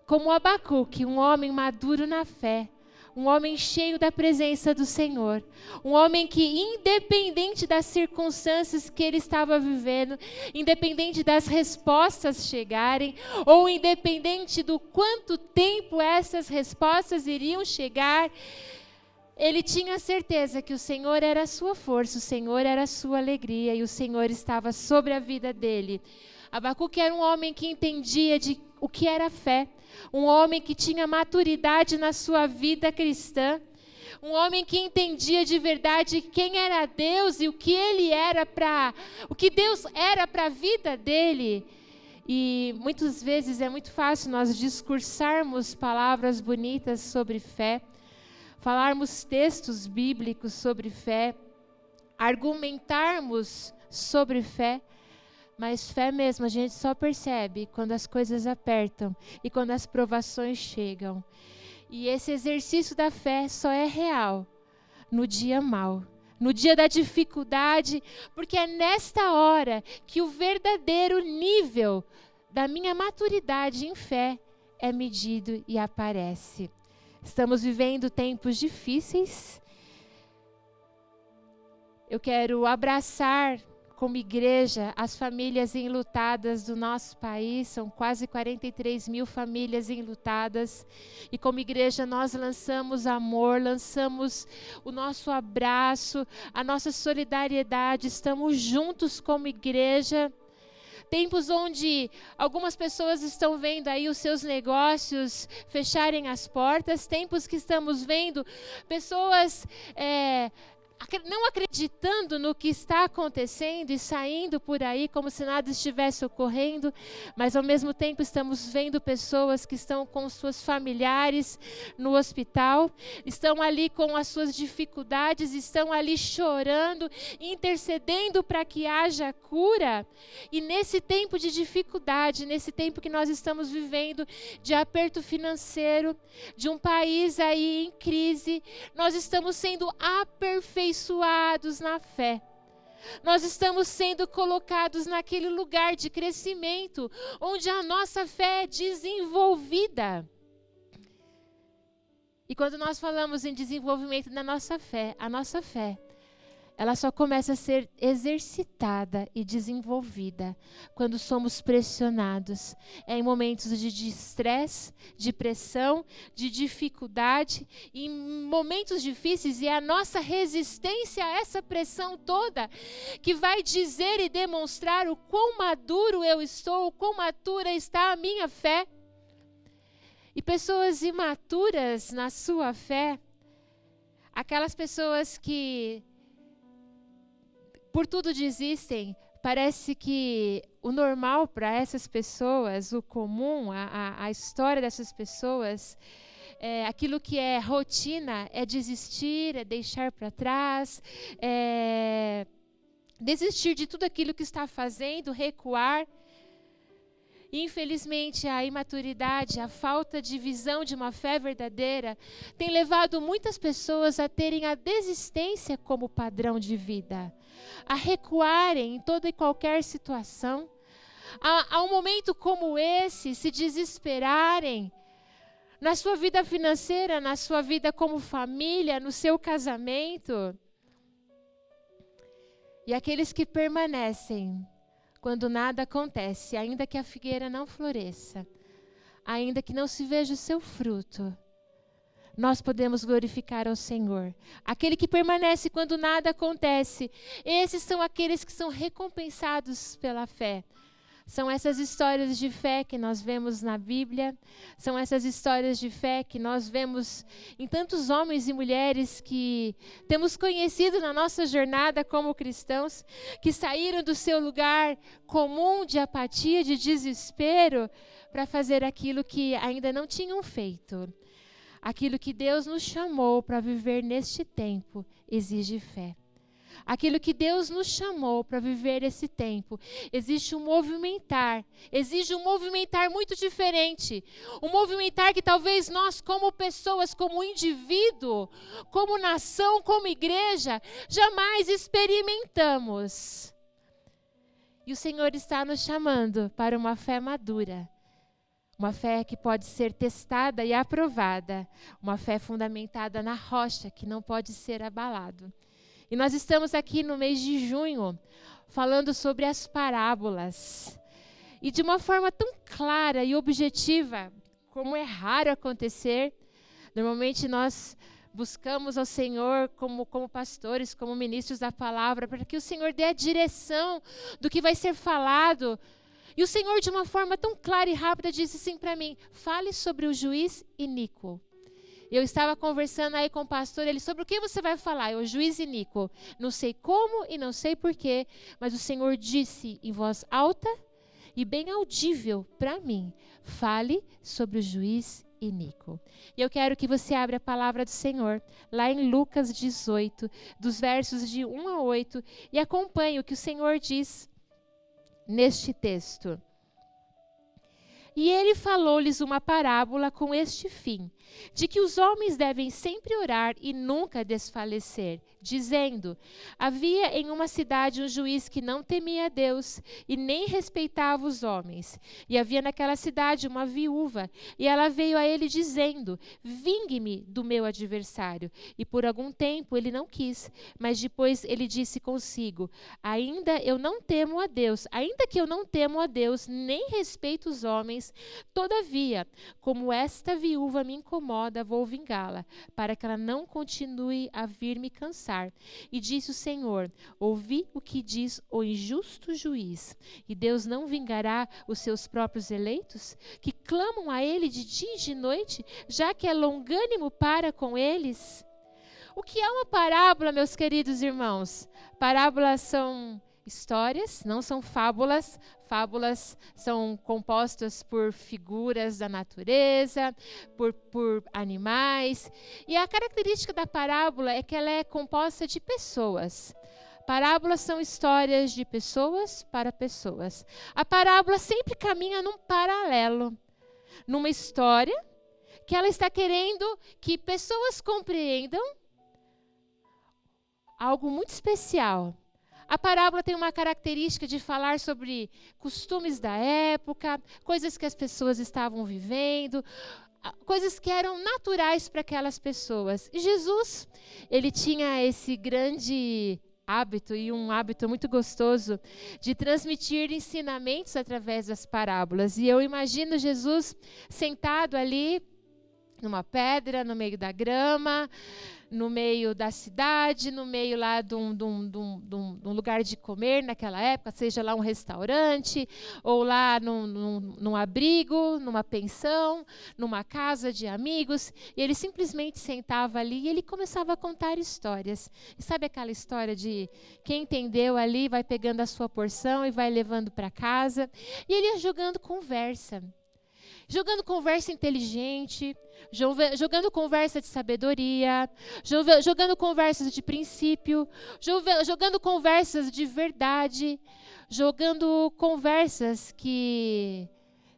como Abacuque, um homem maduro na fé, um homem cheio da presença do Senhor, um homem que, independente das circunstâncias que ele estava vivendo, independente das respostas chegarem, ou independente do quanto tempo essas respostas iriam chegar, ele tinha certeza que o Senhor era a sua força, o Senhor era a sua alegria e o Senhor estava sobre a vida dele. Abacuque era um homem que entendia o que era fé, um homem que tinha maturidade na sua vida cristã, um homem que entendia de verdade quem era Deus e o que Deus era para a vida dele. E muitas vezes é muito fácil nós discursarmos palavras bonitas sobre fé, falarmos textos bíblicos sobre fé, argumentarmos sobre fé, mas fé mesmo a gente só percebe quando as coisas apertam e quando as provações chegam. E esse exercício da fé só é real no dia mau, no dia da dificuldade, porque é nesta hora que o verdadeiro nível da minha maturidade em fé é medido e aparece. Estamos vivendo tempos difíceis. Eu quero abraçar como igreja as famílias enlutadas do nosso país. São quase 43 mil famílias enlutadas. E como igreja nós lançamos amor, lançamos o nosso abraço, a nossa solidariedade. Estamos juntos como igreja. Tempos onde algumas pessoas estão vendo aí os seus negócios fecharem as portas. Tempos que estamos vendo pessoas não acreditando no que está acontecendo e saindo por aí como se nada estivesse ocorrendo, mas ao mesmo tempo estamos vendo pessoas que estão com seus familiares no hospital, estão ali com as suas dificuldades, estão ali chorando, intercedendo para que haja cura. E nesse tempo de dificuldade, nesse tempo que nós estamos vivendo de aperto financeiro, de um país aí em crise, nós estamos sendo aperfeiçoados na fé. Nós estamos sendo colocados naquele lugar de crescimento, onde a nossa fé é desenvolvida. E quando nós falamos em desenvolvimento da nossa fé, a nossa fé, ela só começa a ser exercitada e desenvolvida quando somos pressionados. É em momentos de estresse, de pressão, de dificuldade, em momentos difíceis, e é a nossa resistência a essa pressão toda que vai dizer e demonstrar o quão maduro eu estou, o quão madura está a minha fé. E pessoas imaturas na sua fé, aquelas pessoas que por tudo desistem, parece que o normal para essas pessoas, o comum, a história dessas pessoas, aquilo que é rotina é desistir, é deixar para trás, desistir de tudo aquilo que está fazendo, recuar. Infelizmente, a imaturidade, a falta de visão de uma fé verdadeira tem levado muitas pessoas a terem a desistência como padrão de vida, a recuarem em toda e qualquer situação, a um momento como esse se desesperarem na sua vida financeira, na sua vida como família, no seu casamento. E aqueles que permanecem quando nada acontece, ainda que a figueira não floresça, ainda que não se veja o seu fruto, nós podemos glorificar ao Senhor. Aquele que permanece quando nada acontece, esses são aqueles que são recompensados pela fé. São essas histórias de fé que nós vemos na Bíblia, são essas histórias de fé que nós vemos em tantos homens e mulheres que temos conhecido na nossa jornada como cristãos, que saíram do seu lugar comum de apatia, de desespero, para fazer aquilo que ainda não tinham feito. Aquilo que Deus nos chamou para viver neste tempo exige fé. Aquilo que Deus nos chamou para viver esse tempo, exige um movimentar muito diferente. Um movimentar que talvez nós, como pessoas, como indivíduo, como nação, como igreja, jamais experimentamos. E o Senhor está nos chamando para uma fé madura. Uma fé que pode ser testada e aprovada. Uma fé fundamentada na rocha, que não pode ser abalado. E nós estamos aqui no mês de junho, falando sobre as parábolas. E de uma forma tão clara e objetiva, como é raro acontecer, normalmente nós buscamos ao Senhor como pastores, como ministros da palavra, para que o Senhor dê a direção do que vai ser falado. E o Senhor, de uma forma tão clara e rápida, disse assim para mim: fale sobre o juiz iníquo. Eu estava conversando aí com o pastor, ele, sobre o que você vai falar? Eu, o juiz iníquo. Não sei como e não sei porquê, mas o Senhor disse em voz alta e bem audível para mim: fale sobre o juiz iníquo. E eu quero que você abra a palavra do Senhor, lá em Lucas 18, dos versos de 1 a 8, e acompanhe o que o Senhor diz neste texto. E ele falou-lhes uma parábola com este fim, de que os homens devem sempre orar e nunca desfalecer, dizendo: havia em uma cidade um juiz que não temia a Deus e nem respeitava os homens. E havia naquela cidade uma viúva, e ela veio a ele dizendo: vingue-me do meu adversário. E por algum tempo ele não quis, mas depois ele disse consigo: ainda que eu não temo a Deus, nem respeito os homens, todavia, como esta viúva me incomoda, vou vingá-la, para que ela não continue a vir me cansar. E disse o Senhor: ouvi o que diz o injusto juiz. E Deus não vingará os seus próprios eleitos, que clamam a Ele de dia e de noite, já que é longânimo para com eles? O que é uma parábola, meus queridos irmãos? Parábolas são histórias, não são fábulas. Fábulas são compostas por figuras da natureza, por animais. E a característica da parábola é que ela é composta de pessoas. Parábolas são histórias de pessoas para pessoas. A parábola sempre caminha num paralelo, numa história que ela está querendo que pessoas compreendam algo muito especial. A parábola tem uma característica de falar sobre costumes da época, coisas que as pessoas estavam vivendo, coisas que eram naturais para aquelas pessoas. E Jesus, ele tinha esse grande hábito, e um hábito muito gostoso, de transmitir ensinamentos através das parábolas. E eu imagino Jesus sentado ali numa pedra, no meio da grama, no meio da cidade, no meio lá de um lugar de comer naquela época, seja lá um restaurante, ou lá num abrigo, numa pensão, numa casa de amigos, e ele simplesmente sentava ali e ele começava a contar histórias. E sabe aquela história de quem entendeu ali vai pegando a sua porção e vai levando para casa? E ele ia jogando conversa inteligente, jogando conversa de sabedoria, jogando conversas de princípio, jogando conversas de verdade, jogando conversas que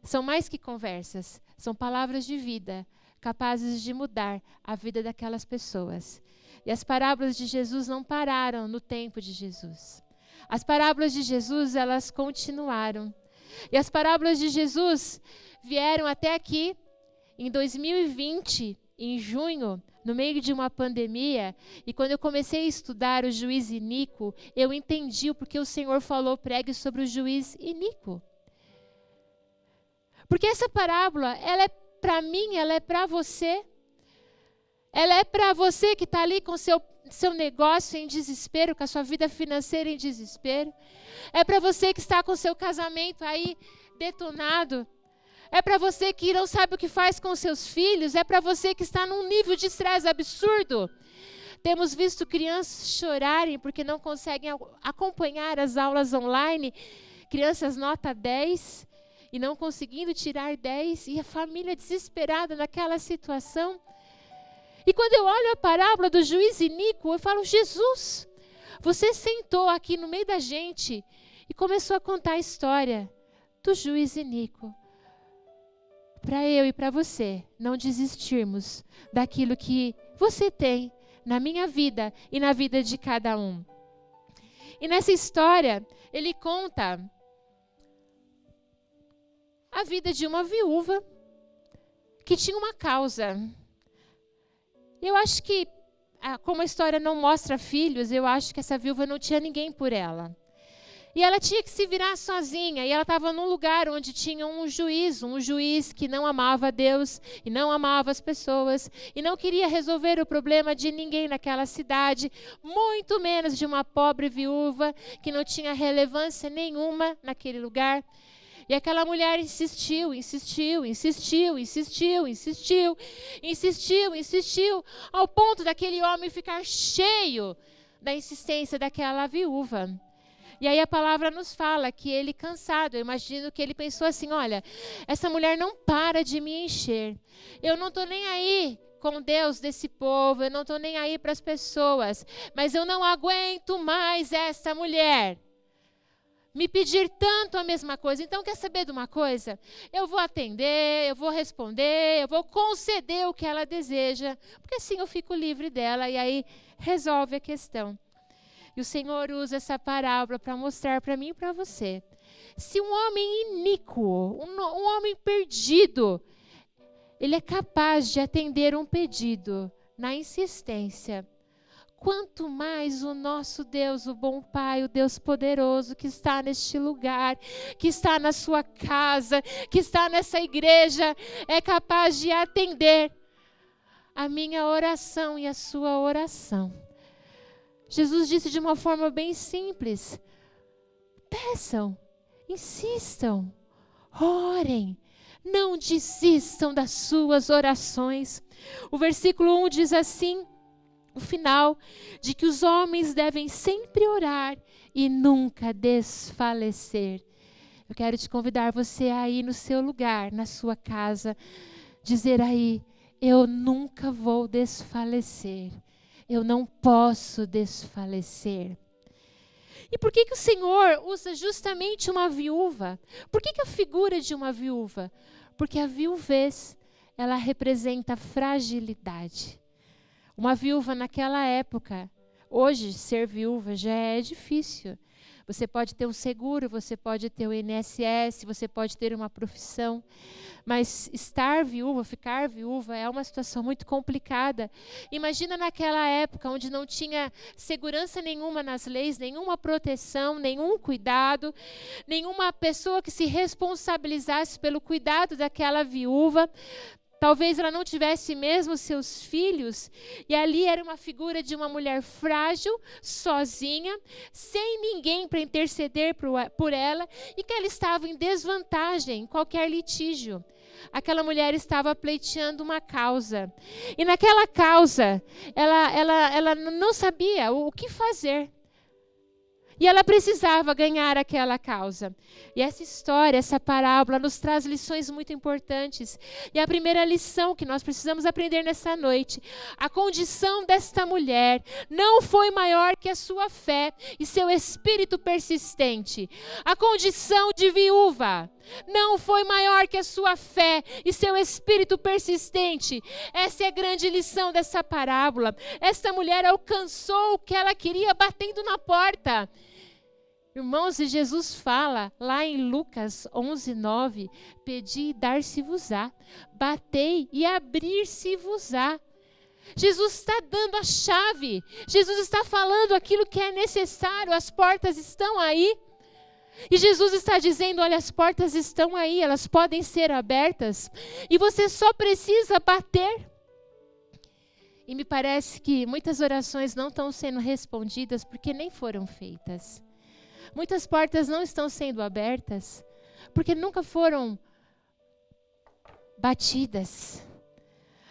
são mais que conversas, são palavras de vida, capazes de mudar a vida daquelas pessoas. E as parábolas de Jesus não pararam no tempo de Jesus. As parábolas de Jesus, elas continuaram. E as parábolas de Jesus vieram até aqui em 2020, em junho, no meio de uma pandemia, e quando eu comecei a estudar o juiz iníquo, eu entendi o porquê o Senhor falou: pregue sobre o juiz iníquo. Porque essa parábola, ela é para mim, ela é para você. Ela é para você que está ali com seu negócio em desespero, com a sua vida financeira em desespero. É para você que está com seu casamento aí detonado. É para você que não sabe o que faz com seus filhos. É para você que está num nível de estresse absurdo. Temos visto crianças chorarem porque não conseguem acompanhar as aulas online. Crianças nota 10 e não conseguindo tirar 10. E a família desesperada naquela situação. E quando eu olho a parábola do juiz iníquo, eu falo: Jesus, você sentou aqui no meio da gente e começou a contar a história do juiz iníquo. Para eu e para você não desistirmos daquilo que você tem na minha vida e na vida de cada um. E nessa história, ele conta a vida de uma viúva que tinha uma causa. Eu acho que, como a história não mostra filhos, eu acho que essa viúva não tinha ninguém por ela. E ela tinha que se virar sozinha, e ela estava num lugar onde tinha um juiz que não amava Deus e não amava as pessoas e não queria resolver o problema de ninguém naquela cidade, muito menos de uma pobre viúva que não tinha relevância nenhuma naquele lugar. E aquela mulher insistiu, ao ponto daquele homem ficar cheio da insistência daquela viúva. E aí a palavra nos fala que ele, cansado, eu imagino que ele pensou assim, olha, essa mulher não para de me encher. Eu não estou nem aí com Deus desse povo, eu não estou nem aí para as pessoas, mas eu não aguento mais essa mulher me pedir tanto a mesma coisa. Então, quer saber de uma coisa? Eu vou atender, eu vou responder, eu vou conceder o que ela deseja, porque assim eu fico livre dela e aí resolve a questão. E o Senhor usa essa parábola para mostrar para mim e para você. Se um homem iníquo, um homem perdido, ele é capaz de atender um pedido na insistência, quanto mais o nosso Deus, o bom Pai, o Deus poderoso que está neste lugar, que está na sua casa, que está nessa igreja, é capaz de atender a minha oração e a sua oração. Jesus disse de uma forma bem simples: peçam, insistam, orem, não desistam das suas orações. O versículo 1 diz assim, o final, de que os homens devem sempre orar e nunca desfalecer. Eu quero te convidar você aí no seu lugar, na sua casa, dizer aí, eu nunca vou desfalecer. Eu não posso desfalecer. E por que o Senhor usa justamente uma viúva? Por que a figura de uma viúva? Porque a viuvez, ela representa fragilidade. Uma viúva naquela época, hoje ser viúva já é difícil. Você pode ter um seguro, você pode ter o INSS, você pode ter uma profissão, mas estar viúva, ficar viúva é uma situação muito complicada. Imagina naquela época onde não tinha segurança nenhuma nas leis, nenhuma proteção, nenhum cuidado, nenhuma pessoa que se responsabilizasse pelo cuidado daquela viúva. Talvez ela não tivesse mesmo seus filhos, e ali era uma figura de uma mulher frágil, sozinha, sem ninguém para interceder por ela, e que ela estava em desvantagem em qualquer litígio. Aquela mulher estava pleiteando uma causa, e naquela causa ela não sabia o que fazer. E ela precisava ganhar aquela causa. E essa história, essa parábola, nos traz lições muito importantes. E a primeira lição que nós precisamos aprender nessa noite: a condição desta mulher não foi maior que a sua fé e seu espírito persistente. A condição de viúva não foi maior que a sua fé e seu espírito persistente. Essa é a grande lição dessa parábola. Esta mulher alcançou o que ela queria batendo na porta. Irmãos, e Jesus fala lá em Lucas 11:9, pedi e dar-se-vos-á, batei e abrir-se-vos-á. Jesus está dando a chave, Jesus está falando aquilo que é necessário, as portas estão aí. E Jesus está dizendo, olha, as portas estão aí, elas podem ser abertas, e você só precisa bater. E me parece que muitas orações não estão sendo respondidas porque nem foram feitas. Muitas portas não estão sendo abertas porque nunca foram batidas.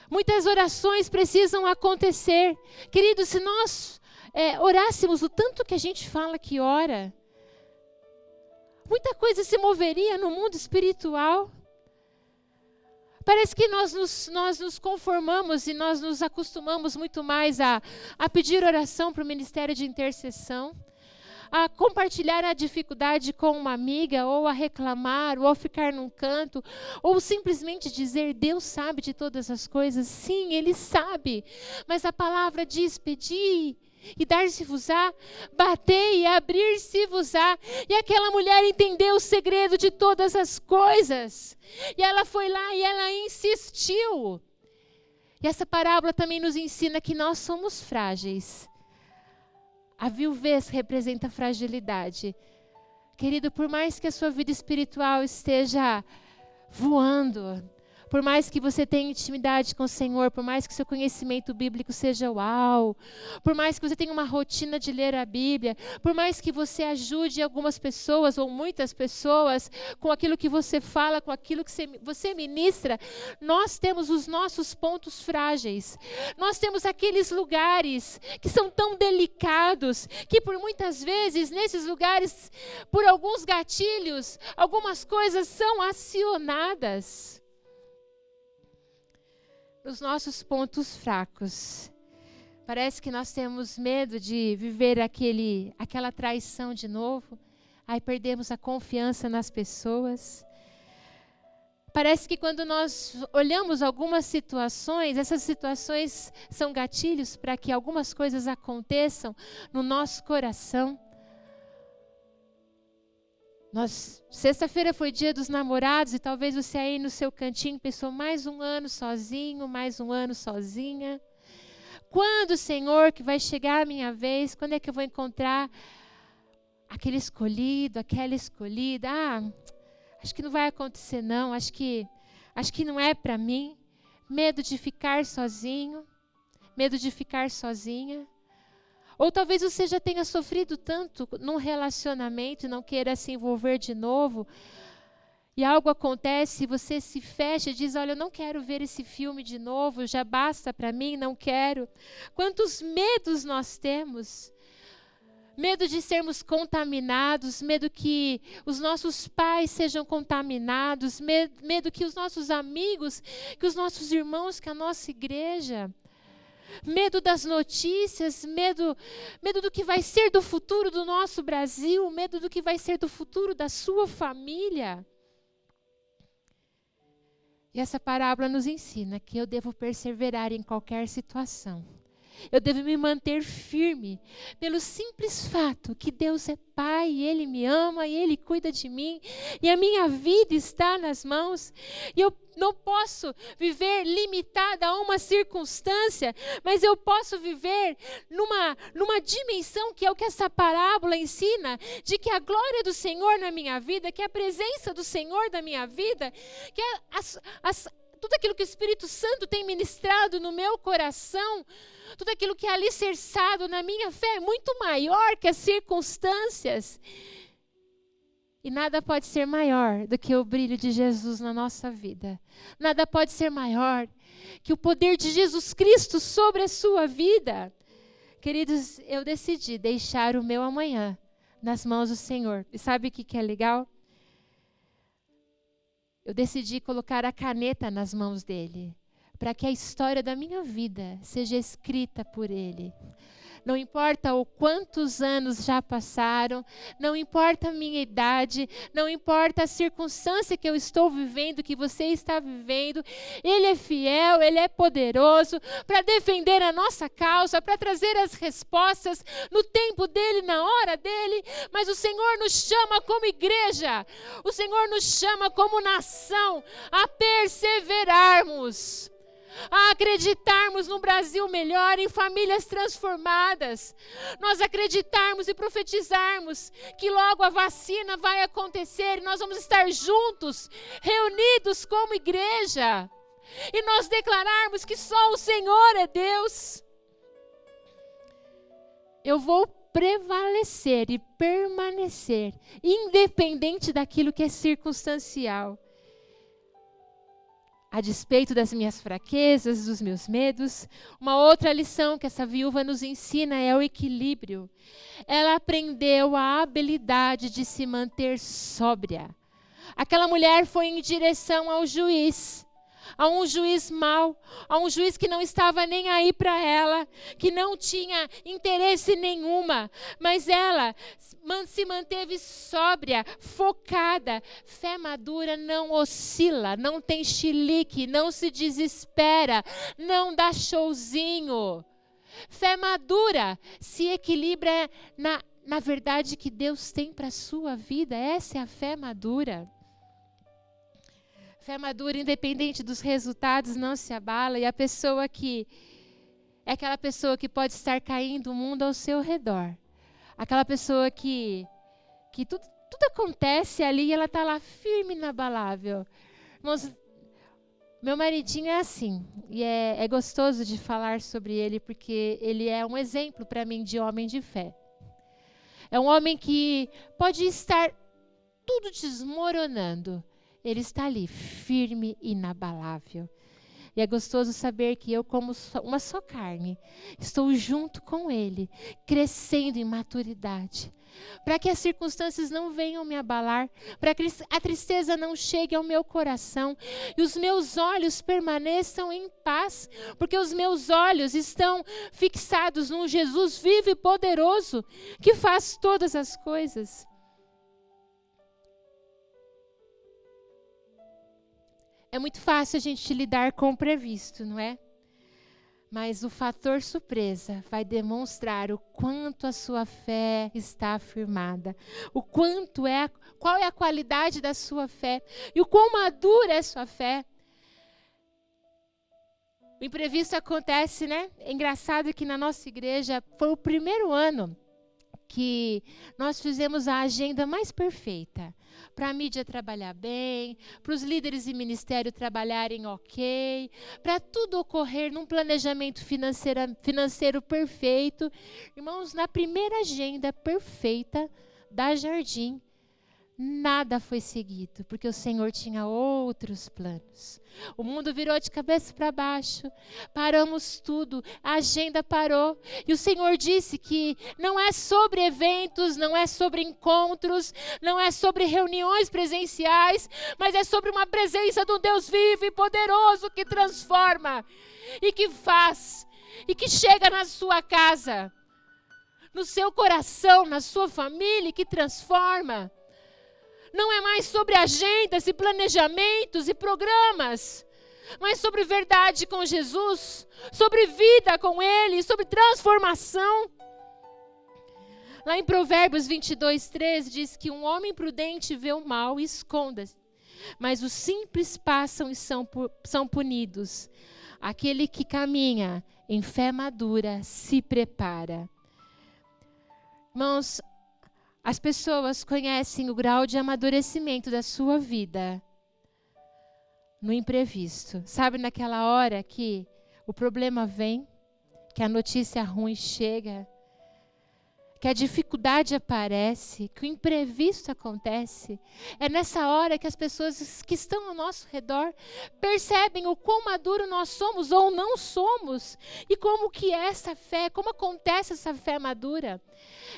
Muitas orações precisam acontecer. Queridos, se nós orássemos o tanto que a gente fala que ora, muita coisa se moveria no mundo espiritual. Parece que nós nos conformamos e nós nos acostumamos muito mais a pedir oração para o ministério de intercessão, a compartilhar a dificuldade com uma amiga, ou a reclamar, ou a ficar num canto, ou simplesmente dizer, Deus sabe de todas as coisas. Sim, Ele sabe, mas a palavra diz, pedi e dar-se-vos-á, batei e abrir-se-vos-á. E aquela mulher entendeu o segredo de todas as coisas. E ela foi lá e ela insistiu. E essa parábola também nos ensina que nós somos frágeis. A viuvez representa fragilidade. Querido, por mais que a sua vida espiritual esteja voando, por mais que você tenha intimidade com o Senhor, por mais que seu conhecimento bíblico seja uau, por mais que você tenha uma rotina de ler a Bíblia, por mais que você ajude algumas pessoas ou muitas pessoas com aquilo que você fala, com aquilo que você ministra, nós temos os nossos pontos frágeis. Nós temos aqueles lugares que são tão delicados, que por muitas vezes nesses lugares, por alguns gatilhos, algumas coisas são acionadas. Os nossos pontos fracos. Parece que nós temos medo de viver aquela traição de novo. Aí perdemos a confiança nas pessoas. Parece que quando nós olhamos algumas situações, essas situações são gatilhos para que algumas coisas aconteçam no nosso coração. Sexta-feira foi dia dos namorados e talvez você aí no seu cantinho pensou mais um ano sozinho, mais um ano sozinha. Quando, Senhor, que vai chegar a minha vez? Quando é que eu vou encontrar aquele escolhido, aquela escolhida? Acho que não vai acontecer não, acho que não é para mim. Medo de ficar sozinho, medo de ficar sozinha. Ou talvez você já tenha sofrido tanto num relacionamento e não queira se envolver de novo. E algo acontece e você se fecha e diz, olha, eu não quero ver esse filme de novo, já basta para mim, não quero. Quantos medos nós temos? Medo de sermos contaminados, medo que os nossos pais sejam contaminados, medo que os nossos amigos, que os nossos irmãos, que a nossa igreja... Medo das notícias, medo do que vai ser do futuro do nosso Brasil, medo do que vai ser do futuro da sua família. E essa parábola nos ensina que eu devo perseverar em qualquer situação. Eu devo me manter firme pelo simples fato que Deus é Pai, e Ele me ama, e Ele cuida de mim, e a minha vida está nas mãos. E eu não posso viver limitada a uma circunstância, mas eu posso viver numa dimensão que é o que essa parábola ensina, de que a glória do Senhor na minha vida, que a presença do Senhor na minha vida, que tudo aquilo que o Espírito Santo tem ministrado no meu coração, tudo aquilo que é alicerçado na minha fé é muito maior que as circunstâncias. E nada pode ser maior do que o brilho de Jesus na nossa vida. Nada pode ser maior que o poder de Jesus Cristo sobre a sua vida. Queridos, eu decidi deixar o meu amanhã nas mãos do Senhor. E sabe o que é legal? Eu decidi colocar a caneta nas mãos dele, para que a história da minha vida seja escrita por ele. Não importa o quantos anos já passaram, não importa a minha idade, não importa a circunstância que eu estou vivendo, que você está vivendo, Ele é fiel, Ele é poderoso para defender a nossa causa, para trazer as respostas no tempo dEle, na hora dEle. Mas o Senhor nos chama como igreja, o Senhor nos chama como nação a perseverarmos, a acreditarmos num Brasil melhor, em famílias transformadas. Nós acreditarmos e profetizarmos que logo a vacina vai acontecer e nós vamos estar juntos, reunidos como igreja. E nós declararmos que só o Senhor é Deus. Eu vou prevalecer e permanecer, independente daquilo que é circunstancial. A despeito das minhas fraquezas, dos meus medos, uma outra lição que essa viúva nos ensina é o equilíbrio. Ela aprendeu a habilidade de se manter sóbria. Aquela mulher foi em direção ao juiz, a um juiz mau, a um juiz que não estava nem aí para ela, que não tinha interesse nenhuma, mas ela se manteve sóbria, focada. Fé madura não oscila, não tem chilique, não se desespera, não dá showzinho. Fé madura se equilibra na verdade que Deus tem para a sua vida. Essa é a fé madura. Fé madura, independente dos resultados, não se abala. E a pessoa que é aquela pessoa que pode estar caindo o mundo ao seu redor. Aquela pessoa que tudo acontece ali e ela está lá firme e inabalável. Irmãos, meu maridinho é assim. E é gostoso de falar sobre ele, porque ele é um exemplo para mim de homem de fé. É um homem que pode estar tudo desmoronando. Ele está ali, firme e inabalável. E é gostoso saber que eu, como uma só carne, estou junto com ele, crescendo em maturidade. Para que as circunstâncias não venham me abalar, para que a tristeza não chegue ao meu coração e os meus olhos permaneçam em paz, porque os meus olhos estão fixados num Jesus vivo e poderoso, que faz todas as coisas. É muito fácil a gente lidar com o previsto, não é? Mas o fator surpresa vai demonstrar o quanto a sua fé está afirmada, qual é a qualidade da sua fé e o quão madura é a sua fé. O imprevisto acontece, né? É engraçado que na nossa igreja foi o primeiro ano que nós fizemos a agenda mais perfeita. Para a mídia trabalhar bem, para os líderes de ministério trabalharem ok, para tudo ocorrer num planejamento financeiro perfeito. Irmãos, na primeira agenda perfeita da Jardim, nada foi seguido, porque o Senhor tinha outros planos. O mundo virou de cabeça para baixo, paramos tudo, a agenda parou. E o Senhor disse que não é sobre eventos, não é sobre encontros, não é sobre reuniões presenciais, mas é sobre uma presença de um Deus vivo e poderoso que transforma e que faz e que chega na sua casa, no seu coração, na sua família, e que transforma. Não é mais sobre agendas e planejamentos e programas, mas sobre verdade com Jesus, sobre vida com Ele, sobre transformação. Lá em Provérbios 22:13 diz que um homem prudente vê o mal e esconda-se, mas os simples passam e são punidos. Aquele que caminha em fé madura se prepara. Irmãos, as pessoas conhecem o grau de amadurecimento da sua vida no imprevisto. Sabe, naquela hora que o problema vem, que a notícia ruim chega, que a dificuldade aparece, que o imprevisto acontece. É nessa hora que as pessoas que estão ao nosso redor percebem o quão maduro nós somos ou não somos. E como que é essa fé, como acontece essa fé madura.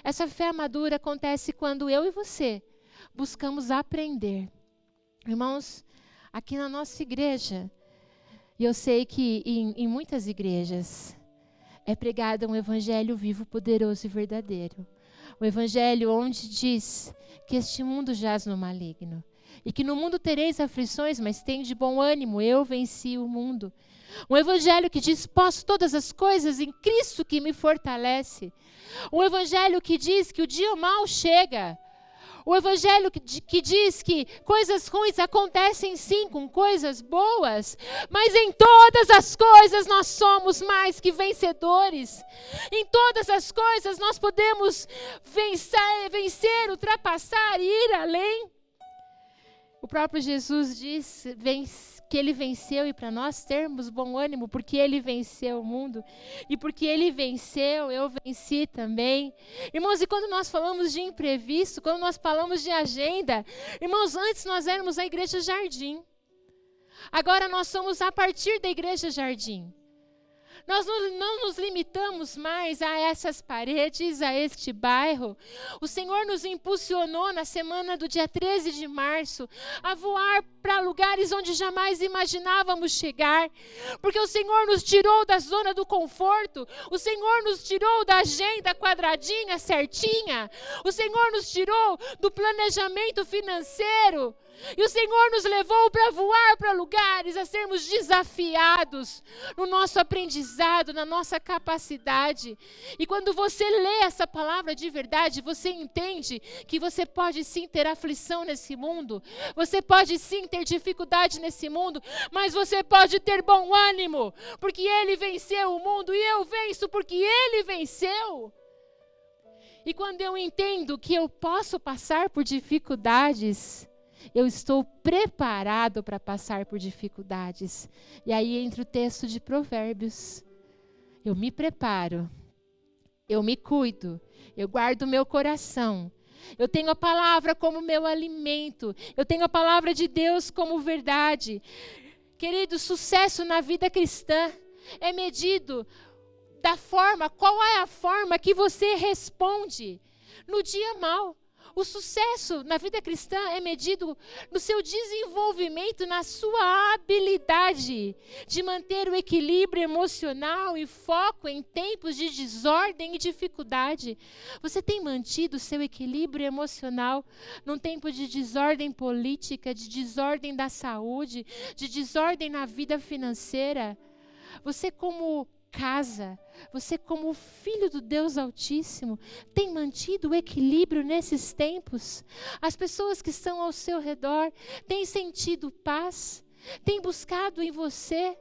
Essa fé madura acontece quando eu e você buscamos aprender. Irmãos, aqui na nossa igreja, e eu sei que em muitas igrejas, é pregado um evangelho vivo, poderoso e verdadeiro. O evangelho onde diz que este mundo jaz no maligno. E que no mundo tereis aflições, mas tende bom ânimo, eu venci o mundo. Um evangelho que diz, posso todas as coisas em Cristo que me fortalece. Um evangelho que diz que o dia mau chega. O evangelho que diz que coisas ruins acontecem sim com coisas boas, mas em todas as coisas nós somos mais que vencedores. Em todas as coisas nós podemos vencer, ultrapassar e ir além. O próprio Jesus diz que Ele venceu e para nós termos bom ânimo, porque Ele venceu o mundo. E porque Ele venceu, eu venci também. Irmãos, e quando nós falamos de imprevisto, quando nós falamos de agenda, irmãos, antes nós éramos a Igreja Jardim. Agora nós somos a partir da Igreja Jardim. Nós não nos limitamos mais a essas paredes, a este bairro. O Senhor nos impulsionou na semana do dia 13 de março a voar para lugares onde jamais imaginávamos chegar. Porque o Senhor nos tirou da zona do conforto. O Senhor nos tirou da agenda quadradinha, certinha. O Senhor nos tirou do planejamento financeiro E o Senhor nos levou para voar para lugares, a sermos desafiados no nosso aprendizado, na nossa capacidade. E quando você lê essa palavra de verdade, você entende que você pode sim ter aflição nesse mundo, você pode sim ter dificuldade nesse mundo, mas você pode ter bom ânimo, porque Ele venceu o mundo e eu venço porque Ele venceu. E quando eu entendo que eu posso passar por dificuldades, eu estou preparado para passar por dificuldades. E aí entra o texto de Provérbios. Eu me preparo, eu me cuido, eu guardo meu coração. Eu tenho a palavra como meu alimento, eu tenho a palavra de Deus como verdade. Querido, sucesso na vida cristã é medido da forma, qual é a forma que você responde no dia mau. O sucesso na vida cristã é medido no seu desenvolvimento, na sua habilidade de manter o equilíbrio emocional e foco em tempos de desordem e dificuldade. Você tem mantido o seu equilíbrio emocional num tempo de desordem política, de desordem da saúde, de desordem na vida financeira? Você como casa, você como filho do Deus Altíssimo, tem mantido o equilíbrio nesses tempos? As pessoas que estão ao seu redor têm sentido paz? Têm buscado em você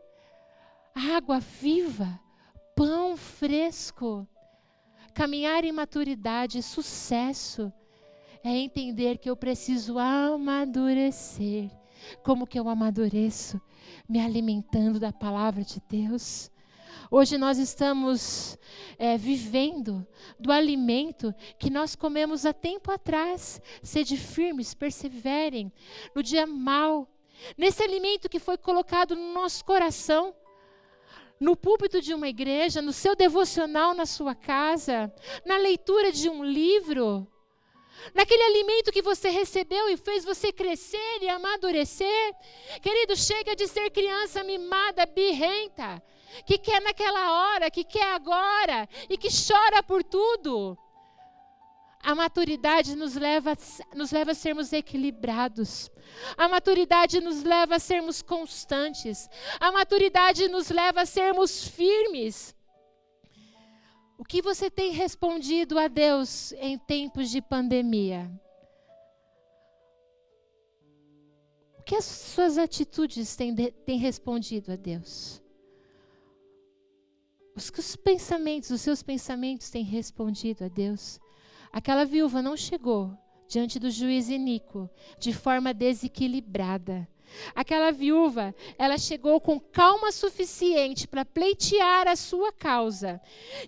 água viva, pão fresco? Caminhar em maturidade, sucesso, é entender que eu preciso amadurecer. Como que eu amadureço? Me alimentando da palavra de Deus. Hoje nós estamos vivendo do alimento que nós comemos há tempo atrás. Sede firmes, perseverem no dia mau. Nesse alimento que foi colocado no nosso coração, no púlpito de uma igreja, no seu devocional na sua casa, na leitura de um livro, naquele alimento que você recebeu e fez você crescer e amadurecer. Querido, chega de ser criança mimada, birrenta, que quer naquela hora, que quer agora e que chora por tudo. A maturidade nos leva a sermos equilibrados. A maturidade nos leva a sermos constantes. A maturidade nos leva a sermos firmes. O que você tem respondido a Deus em tempos de pandemia? O que as suas atitudes têm respondido a Deus? Os seus pensamentos têm respondido a Deus? Aquela viúva não chegou diante do juiz iníquo de forma desequilibrada. Aquela viúva, ela chegou com calma suficiente para pleitear a sua causa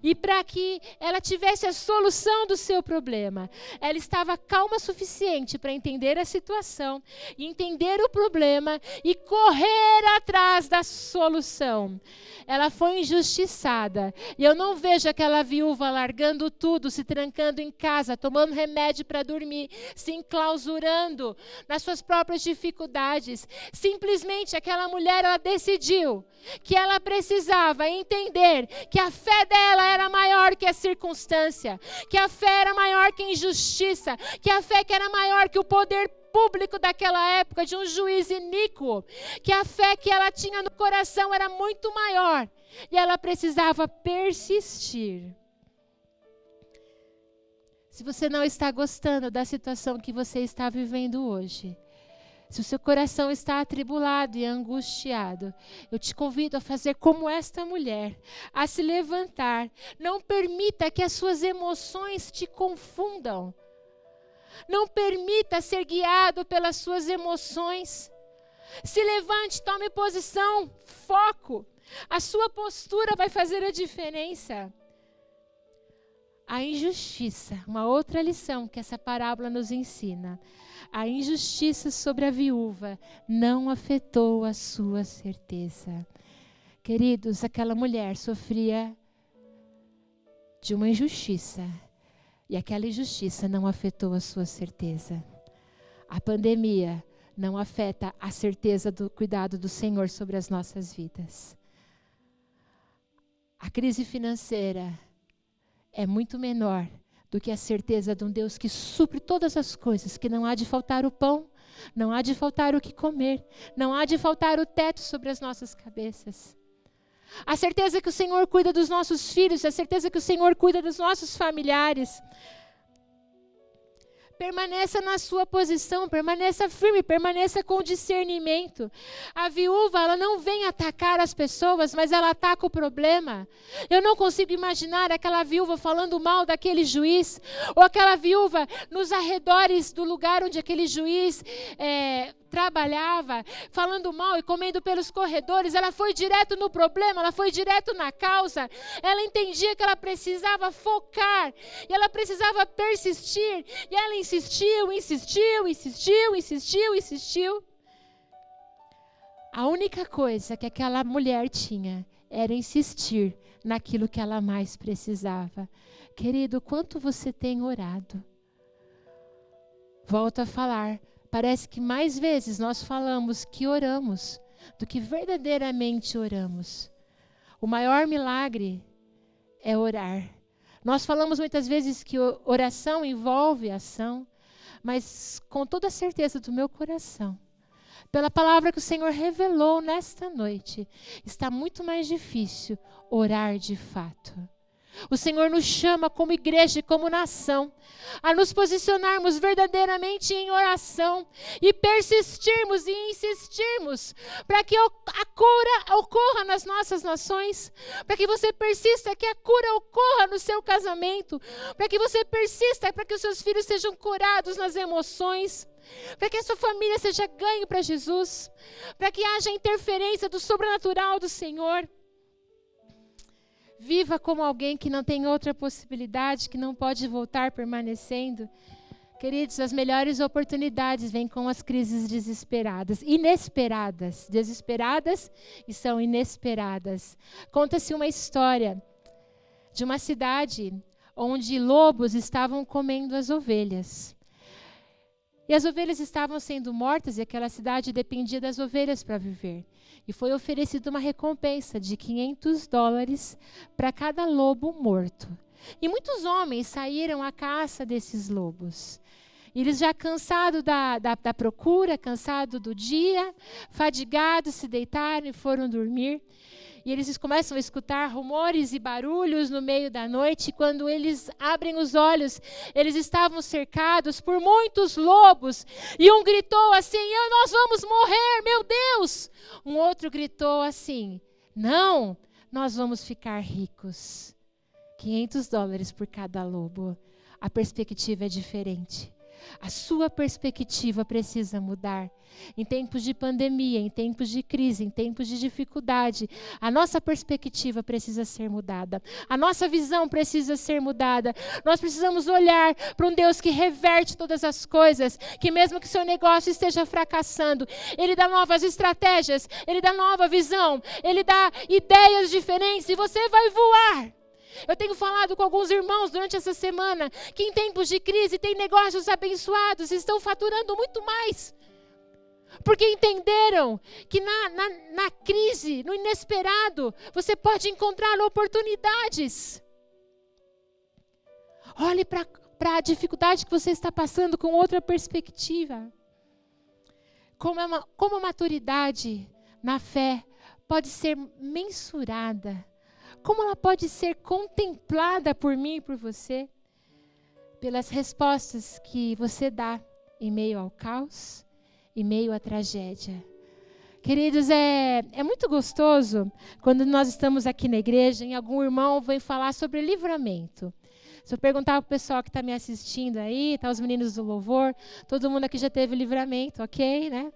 e para que ela tivesse a solução do seu problema. Ela estava calma suficiente para entender a situação, entender o problema e correr atrás da solução. Ela foi injustiçada e eu não vejo aquela viúva largando tudo, se trancando em casa, tomando remédio para dormir, se enclausurando nas suas próprias dificuldades. Simplesmente aquela mulher, ela decidiu que ela precisava entender que a fé dela era maior que a circunstância, que a fé era maior que a injustiça, que a fé que era maior que o poder público daquela época de um juiz iníquo, que a fé que ela tinha no coração era muito maior e ela precisava persistir. Se você não está gostando da situação que você está vivendo hoje, se o seu coração está atribulado e angustiado, eu te convido a fazer como esta mulher, a se levantar. Não permita que as suas emoções te confundam. Não permita ser guiado pelas suas emoções. Se levante, tome posição, foco. A sua postura vai fazer a diferença. A injustiça, uma outra lição que essa parábola nos ensina. A injustiça sobre a viúva não afetou a sua certeza. Queridos, aquela mulher sofria de uma injustiça. E aquela injustiça não afetou a sua certeza. A pandemia não afeta a certeza do cuidado do Senhor sobre as nossas vidas. A crise financeira é muito menor do que a certeza de um Deus que supre todas as coisas, que não há de faltar o pão, Não há de faltar o que comer. Não há de faltar o teto sobre as nossas cabeças. A certeza que o Senhor cuida dos nossos filhos, a certeza que o Senhor cuida dos nossos familiares. Permaneça na sua posição, permaneça firme, permaneça com discernimento. A viúva, ela não vem atacar as pessoas, mas ela ataca o problema. Eu não consigo imaginar aquela viúva falando mal daquele juiz, ou aquela viúva nos arredores do lugar onde aquele juiz trabalhava, falando mal e comendo pelos corredores. Ela foi direto no problema, ela foi direto na causa. Ela entendia que ela precisava focar, e ela precisava persistir, e ela insistiu. A única coisa que aquela mulher tinha era insistir naquilo que ela mais precisava. Querido, quanto você tem orado? Volto a falar. Parece que mais vezes nós falamos que oramos do que verdadeiramente oramos. O maior milagre é orar. Nós falamos muitas vezes que oração envolve ação, mas com toda a certeza do meu coração, pela palavra que o Senhor revelou nesta noite, está muito mais difícil orar de fato. O Senhor nos chama como igreja e como nação a nos posicionarmos verdadeiramente em oração e persistirmos e insistirmos para que a cura ocorra nas nossas nações, para que você persista que a cura ocorra no seu casamento, para que você persista para que os seus filhos sejam curados nas emoções, para que a sua família seja ganho para Jesus, para que haja interferência do sobrenatural do Senhor. Viva como alguém que não tem outra possibilidade, que não pode voltar permanecendo. Queridos, as melhores oportunidades vêm com as crises desesperadas, inesperadas. Desesperadas e são inesperadas. Conta-se uma história de uma cidade onde lobos estavam comendo as ovelhas. E as ovelhas estavam sendo mortas e aquela cidade dependia das ovelhas para viver. E foi oferecida uma recompensa de $500 para cada lobo morto. E muitos homens saíram à caça desses lobos. Eles já cansados da procura, cansados do dia, fadigados, se deitaram e foram dormir. E eles começam a escutar rumores e barulhos no meio da noite. Quando eles abrem os olhos, eles estavam cercados por muitos lobos. E um gritou assim: nós vamos morrer, meu Deus! Um outro gritou assim: não, nós vamos ficar ricos. $500 por cada lobo. A perspectiva é diferente. A sua perspectiva precisa mudar. Em tempos de pandemia, em tempos de crise, em tempos de dificuldade, a nossa perspectiva precisa ser mudada. A nossa visão precisa ser mudada. Nós precisamos olhar para um Deus que reverte todas as coisas, que mesmo que seu negócio esteja fracassando, Ele dá novas estratégias, Ele dá nova visão, Ele dá ideias diferentes e você vai voar. Eu tenho falado com alguns irmãos durante essa semana que em tempos de crise tem negócios abençoados, estão faturando muito mais. Porque entenderam que na crise, no inesperado, você pode encontrar oportunidades. Olhe para a dificuldade que você está passando com outra perspectiva. Como a maturidade na fé pode ser mensurada. Como ela pode ser contemplada por mim e por você? Pelas respostas que você dá em meio ao caos, em meio à tragédia. Queridos, é muito gostoso quando nós estamos aqui na igreja e algum irmão vem falar sobre livramento. Se eu perguntar para o pessoal que está me assistindo aí, tá os meninos do louvor, todo mundo aqui já teve livramento, ok, né?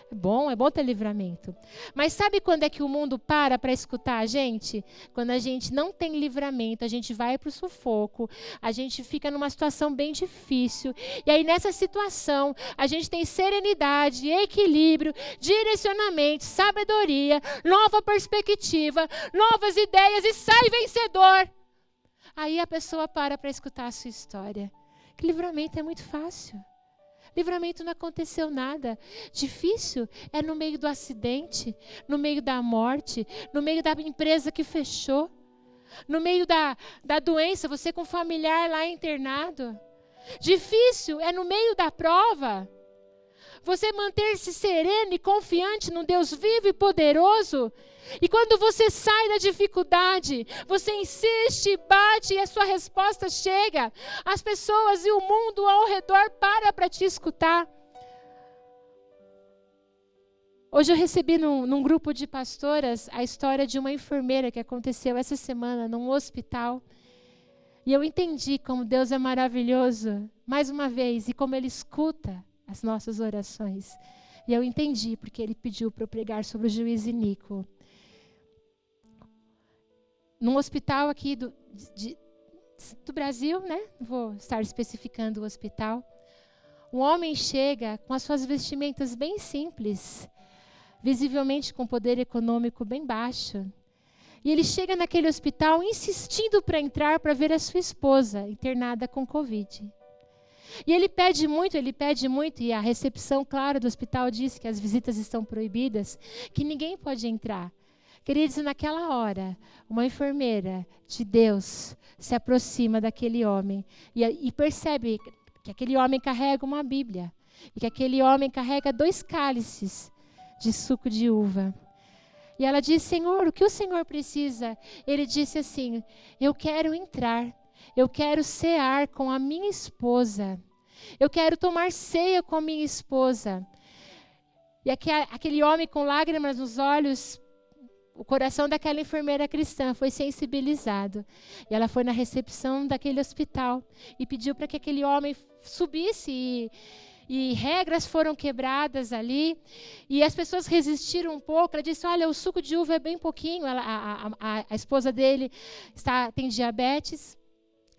É bom ter livramento. Mas sabe quando é que o mundo para escutar a gente? Quando a gente não tem livramento, a gente vai para o sufoco, a gente fica numa situação bem difícil. E aí nessa situação, a gente tem serenidade, equilíbrio, direcionamento, sabedoria, nova perspectiva, novas ideias e sai vencedor. Aí a pessoa para escutar a sua história. Que livramento é muito fácil. Livramento não aconteceu nada. Difícil é no meio do acidente, no meio da morte, no meio da empresa que fechou, no meio da doença, você com um familiar lá internado. Difícil é no meio da prova. Você manter-se sereno e confiante no Deus vivo e poderoso. E quando você sai da dificuldade, você insiste, bate e a sua resposta chega. As pessoas e o mundo ao redor para te escutar. Hoje eu recebi num grupo de pastoras a história de uma enfermeira que aconteceu essa semana num hospital. E eu entendi como Deus é maravilhoso, mais uma vez, e como Ele escuta as nossas orações. E eu entendi porque Ele pediu para eu pregar sobre o juiz iníquo. Num hospital aqui do Brasil, né? Não vou estar especificando o hospital. Um homem chega com as suas vestimentas bem simples, visivelmente com poder econômico bem baixo. E ele chega naquele hospital insistindo para entrar para ver a sua esposa internada com Covid. E ele pede muito, e a recepção, claro, do hospital diz que as visitas estão proibidas, que ninguém pode entrar. Queridos, naquela hora, uma enfermeira de Deus se aproxima daquele homem e percebe que aquele homem carrega uma Bíblia e que aquele homem carrega 2 cálices de suco de uva. E ela diz: Senhor, o que o Senhor precisa? Ele disse assim: eu quero entrar, eu quero cear com a minha esposa, eu quero tomar ceia com a minha esposa. E aquele homem com lágrimas nos olhos, o coração daquela enfermeira cristã foi sensibilizado. E ela foi na recepção daquele hospital e pediu para que aquele homem subisse e regras foram quebradas ali, e as pessoas resistiram um pouco. Ela disse: olha, o suco de uva é bem pouquinho, a esposa dele tem diabetes,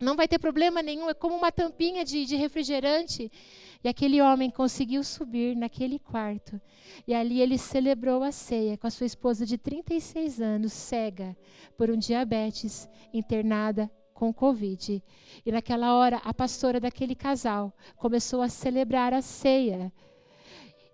não vai ter problema nenhum, é como uma tampinha de refrigerante. E aquele homem conseguiu subir naquele quarto, e ali ele celebrou a ceia com a sua esposa de 36 anos, cega por um diabetes, internada com Covid. E naquela hora, a pastora daquele casal começou a celebrar a ceia.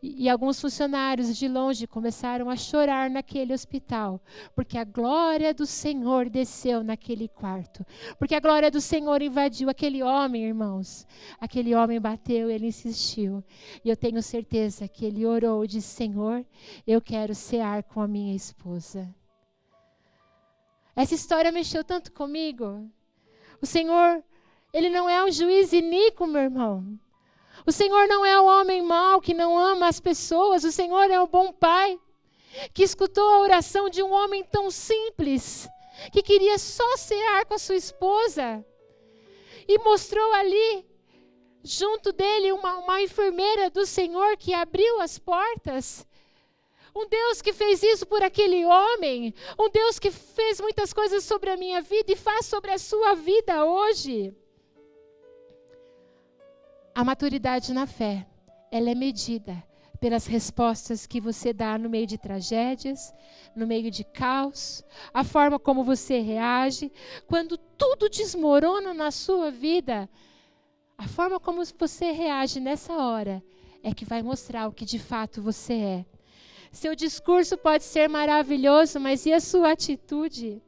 E alguns funcionários de longe começaram a chorar naquele hospital, porque a glória do Senhor desceu naquele quarto. Porque a glória do Senhor invadiu aquele homem, irmãos. Aquele homem bateu, ele insistiu. E eu tenho certeza que ele orou e disse: Senhor, eu quero cear com a minha esposa. Essa história mexeu tanto comigo. O Senhor, Ele não é um juiz iníquo, meu irmão. O Senhor não é o homem mau que não ama as pessoas. O Senhor é o bom Pai que escutou a oração de um homem tão simples, que queria só cear com a sua esposa. E mostrou ali, junto dele, uma enfermeira do Senhor que abriu as portas. Um Deus que fez isso por aquele homem. Um Deus que fez muitas coisas sobre a minha vida e faz sobre a sua vida hoje. A maturidade na fé, ela é medida pelas respostas que você dá no meio de tragédias, no meio de caos, a forma como você reage. Quando tudo desmorona na sua vida, a forma como você reage nessa hora é que vai mostrar o que de fato você é. Seu discurso pode ser maravilhoso, mas e a sua atitude?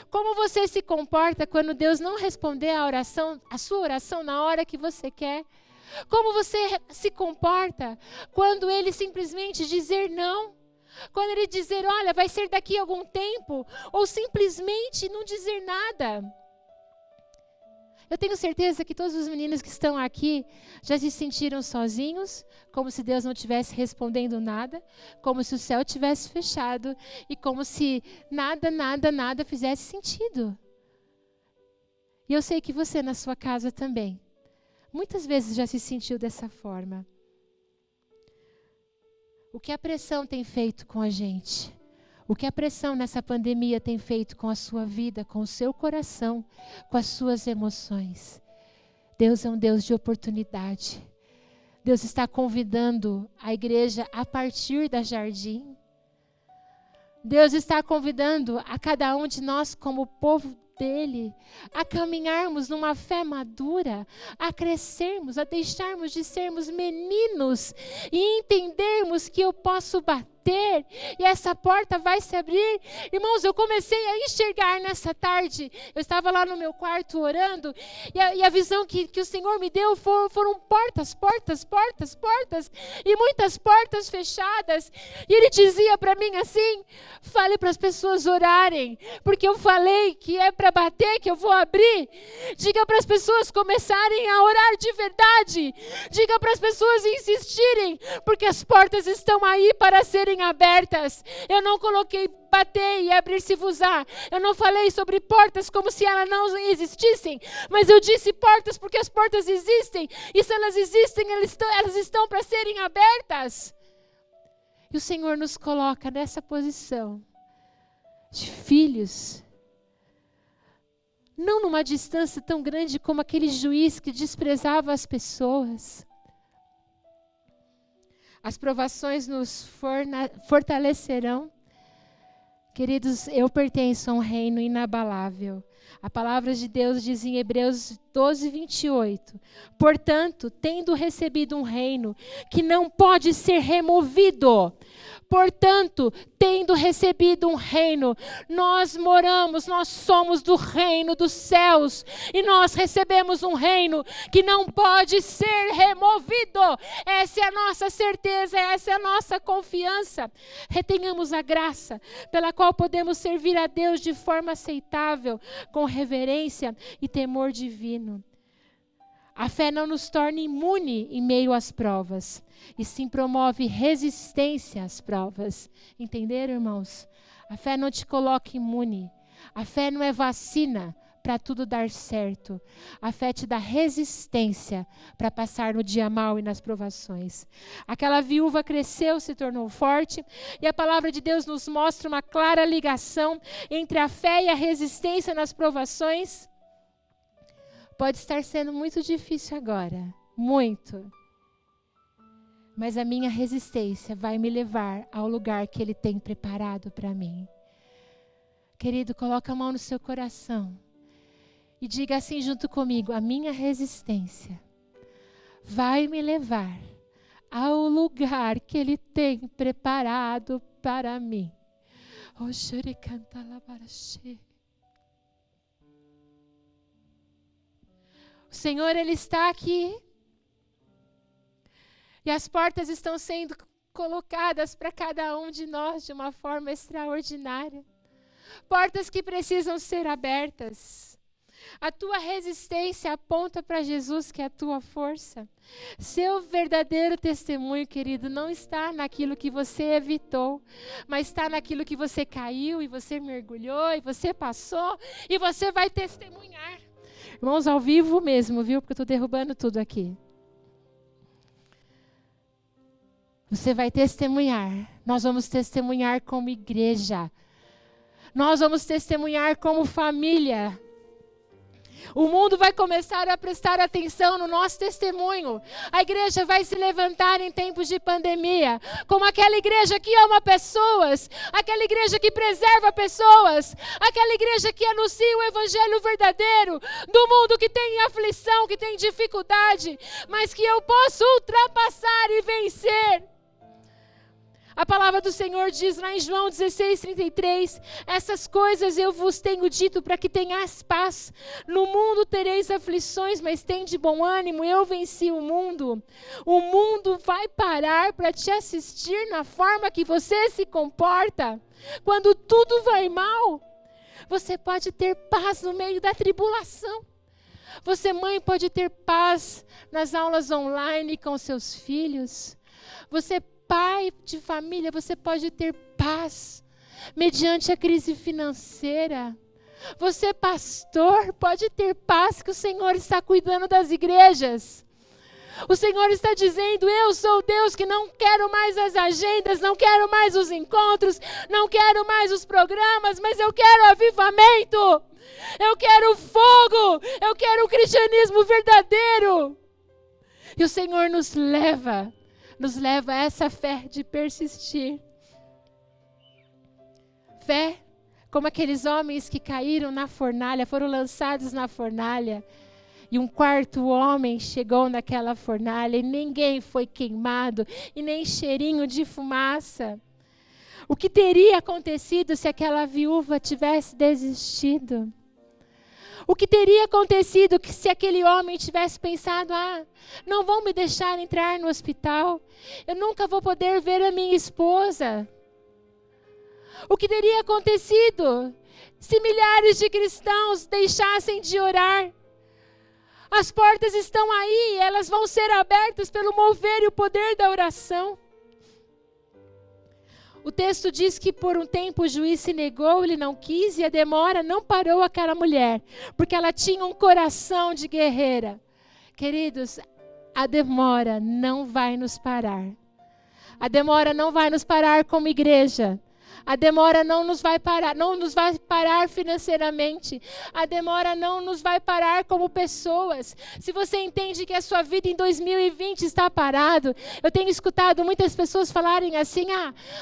Como você se comporta quando Deus não responder a sua oração na hora que você quer? Como você se comporta quando Ele simplesmente dizer não? Quando Ele dizer: olha, vai ser daqui a algum tempo, ou simplesmente não dizer nada? Eu tenho certeza que todos os meninos que estão aqui já se sentiram sozinhos, como se Deus não estivesse respondendo nada, como se o céu tivesse fechado e como se nada fizesse sentido. E eu sei que você na sua casa também, muitas vezes já se sentiu dessa forma. O que a pressão tem feito com a gente? O que a pressão nessa pandemia tem feito com a sua vida, com o seu coração, com as suas emoções? Deus é um Deus de oportunidade. Deus está convidando a igreja a partir da Jardim. Deus está convidando a cada um de nós como povo dele, a caminharmos numa fé madura, a crescermos, a deixarmos de sermos meninos e entendermos que eu posso bater, bater e essa porta vai se abrir. Irmãos, eu comecei a enxergar nessa tarde. Eu estava lá no meu quarto orando e a visão que o Senhor me deu foram portas e muitas portas fechadas. E Ele dizia para mim assim: fale para as pessoas orarem, porque eu falei que é para bater, que eu vou abrir. Diga para as pessoas começarem a orar de verdade. Diga para as pessoas insistirem, porque as portas estão aí para serem abertas. Eu não coloquei bater e abrir-se-vos-á. Eu não falei sobre portas como se elas não existissem, mas eu disse portas porque as portas existem, e se elas existem, elas estão para serem abertas. E o Senhor nos coloca nessa posição de filhos, não numa distância tão grande como aquele juiz que desprezava as pessoas. As provações nos fortalecerão. Queridos, eu pertenço a um reino inabalável. A palavra de Deus diz em Hebreus 12:28. Portanto, tendo recebido um reino que não pode ser removido. Portanto, tendo recebido um reino, nós somos do reino dos céus. E nós recebemos um reino que não pode ser removido. Essa é a nossa certeza, essa é a nossa confiança. Retenhamos a graça pela qual podemos servir a Deus de forma aceitável, com reverência e temor divino. A fé não nos torna imune em meio às provas, e sim promove resistência às provas. Entenderam, irmãos? A fé não te coloca imune. A fé não é vacina para tudo dar certo. A fé te dá resistência para passar no dia mau e nas provações. Aquela viúva cresceu, se tornou forte, e a palavra de Deus nos mostra uma clara ligação entre a fé e a resistência nas provações. Pode estar sendo muito difícil agora, muito. Mas a minha resistência vai me levar ao lugar que Ele tem preparado para mim. Querido, coloca a mão no seu coração e diga assim junto comigo: a minha resistência vai me levar ao lugar que Ele tem preparado para mim. O Senhor, Ele está aqui. E as portas estão sendo colocadas para cada um de nós de uma forma extraordinária. Portas que precisam ser abertas. A tua resistência aponta para Jesus, que é a tua força. Seu verdadeiro testemunho, querido, não está naquilo que você evitou, mas está naquilo que você caiu e você mergulhou e você passou e você vai testemunhar. Irmãos, ao vivo mesmo, viu? Porque eu estou derrubando tudo aqui. Você vai testemunhar. Nós vamos testemunhar como igreja. Nós vamos testemunhar como família. O mundo vai começar a prestar atenção no nosso testemunho. A igreja vai se levantar em tempos de pandemia, como aquela igreja que ama pessoas, aquela igreja que preserva pessoas, aquela igreja que anuncia o evangelho verdadeiro do mundo que tem aflição, que tem dificuldade, mas que eu posso ultrapassar e vencer. A palavra do Senhor diz lá em João 16:33, essas coisas eu vos tenho dito para que tenhas paz. No mundo tereis aflições, mas tende bom ânimo, eu venci o mundo. O mundo vai parar para te assistir na forma que você se comporta. Quando tudo vai mal, você pode ter paz no meio da tribulação. Você, mãe, pode ter paz nas aulas online com seus filhos. Você, pai de família, você pode ter paz mediante a crise financeira. Você, pastor, pode ter paz que o Senhor está cuidando das igrejas. O Senhor está dizendo: eu sou Deus que não quero mais as agendas, não quero mais os encontros, não quero mais os programas, mas eu quero avivamento. Eu quero fogo, eu quero o cristianismo verdadeiro. E o Senhor nos leva a essa fé de persistir. Fé como aqueles homens que caíram na fornalha, foram lançados na fornalha. E um quarto homem chegou naquela fornalha e ninguém foi queimado e nem cheirinho de fumaça. O que teria acontecido se aquela viúva tivesse desistido? O que teria acontecido se aquele homem tivesse pensado, não vão me deixar entrar no hospital, eu nunca vou poder ver a minha esposa? O que teria acontecido se milhares de cristãos deixassem de orar? As portas estão aí, elas vão ser abertas pelo mover e o poder da oração. O texto diz que por um tempo o juiz se negou, ele não quis, e a demora não parou aquela mulher, porque ela tinha um coração de guerreira. Queridos, a demora não vai nos parar. A demora não vai nos parar como igreja. A demora não nos vai parar financeiramente. A demora não nos vai parar como pessoas. Se você entende que a sua vida em 2020 está parado, eu tenho escutado muitas pessoas falarem assim,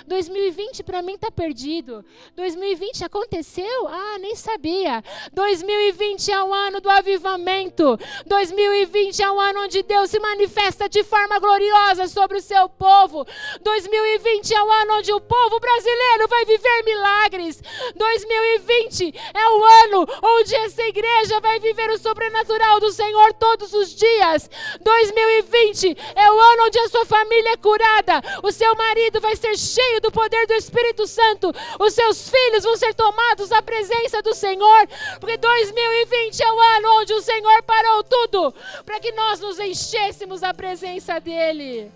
2020 para mim está perdido. 2020 aconteceu? Nem sabia. 2020 é o ano do avivamento. 2020 é o ano onde Deus se manifesta de forma gloriosa sobre o seu povo. 2020 é o ano onde o povo brasileiro vai viver milagres. 2020 é o ano onde essa igreja vai viver o sobrenatural do Senhor todos os dias. 2020 é o ano onde a sua família é curada. O seu marido vai ser cheio do poder do Espírito Santo. Os seus filhos vão ser tomados à presença do Senhor. Porque 2020 é o ano onde o Senhor parou tudo para que nós nos enchêssemos da presença dEle.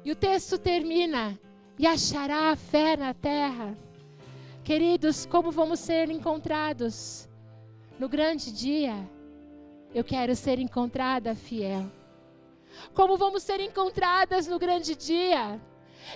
E o texto termina: e achará a fé na terra. Queridos, como vamos ser encontrados no grande dia? Eu quero ser encontrada fiel. Como vamos ser encontradas no grande dia?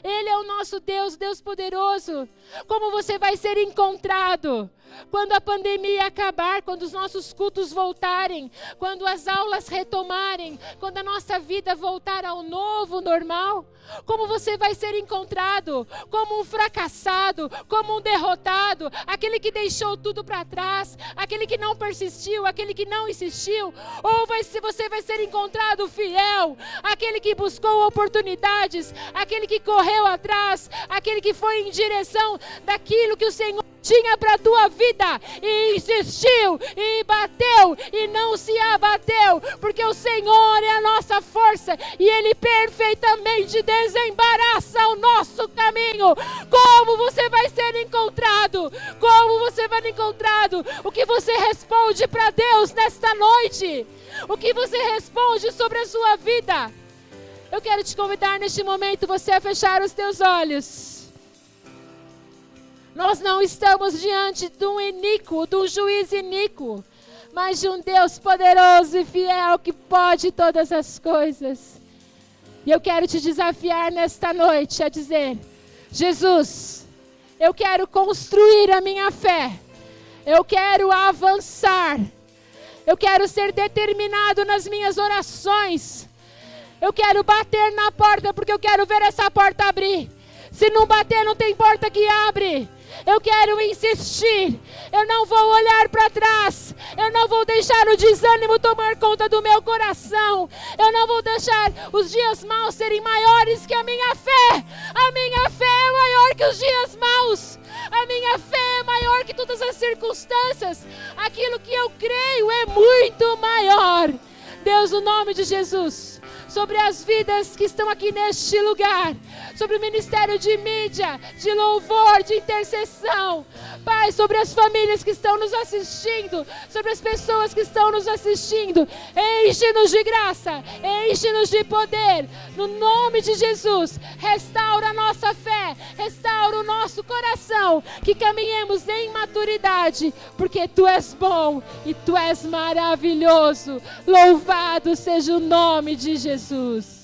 Ele é o nosso Deus, Deus poderoso. Como você vai ser encontrado? Quando a pandemia acabar, quando os nossos cultos voltarem, quando as aulas retomarem, quando a nossa vida voltar ao novo normal, como você vai ser encontrado? Como um fracassado, como um derrotado, aquele que deixou tudo para trás, aquele que não persistiu, aquele que não insistiu? Ou você vai ser encontrado fiel, aquele que buscou oportunidades, aquele que correu atrás, aquele que foi em direção daquilo que o Senhor tinha para a tua vida, e insistiu, e bateu, e não se abateu, porque o Senhor é a nossa força, e Ele perfeitamente desembaraça o nosso caminho. Como você vai ser encontrado? Como você vai ser encontrado? O que você responde para Deus nesta noite? O que você responde sobre a sua vida? Eu quero te convidar neste momento você a fechar os teus olhos. Nós não estamos diante de um iníquo, de um juiz iníquo, mas de um Deus poderoso e fiel que pode todas as coisas. E eu quero te desafiar nesta noite a dizer: Jesus, eu quero construir a minha fé, eu quero avançar, eu quero ser determinado nas minhas orações, eu quero bater na porta porque eu quero ver essa porta abrir. Se não bater, não tem porta que abre. Eu quero insistir, eu não vou olhar para trás, eu não vou deixar o desânimo tomar conta do meu coração, eu não vou deixar os dias maus serem maiores que a minha fé. A minha fé é maior que os dias maus, a minha fé é maior que todas as circunstâncias, aquilo que eu creio é muito maior. Deus, no nome de Jesus, sobre as vidas que estão aqui neste lugar, sobre o ministério de mídia, de louvor, de intercessão, Pai, sobre as famílias que estão nos assistindo, sobre as pessoas que estão nos assistindo, enche-nos de graça, enche-nos de poder, no nome de Jesus. Restaura a nossa fé, restaura o nosso coração, que caminhemos em maturidade, porque Tu és bom e Tu és maravilhoso. Louvado seja o nome de Jesus.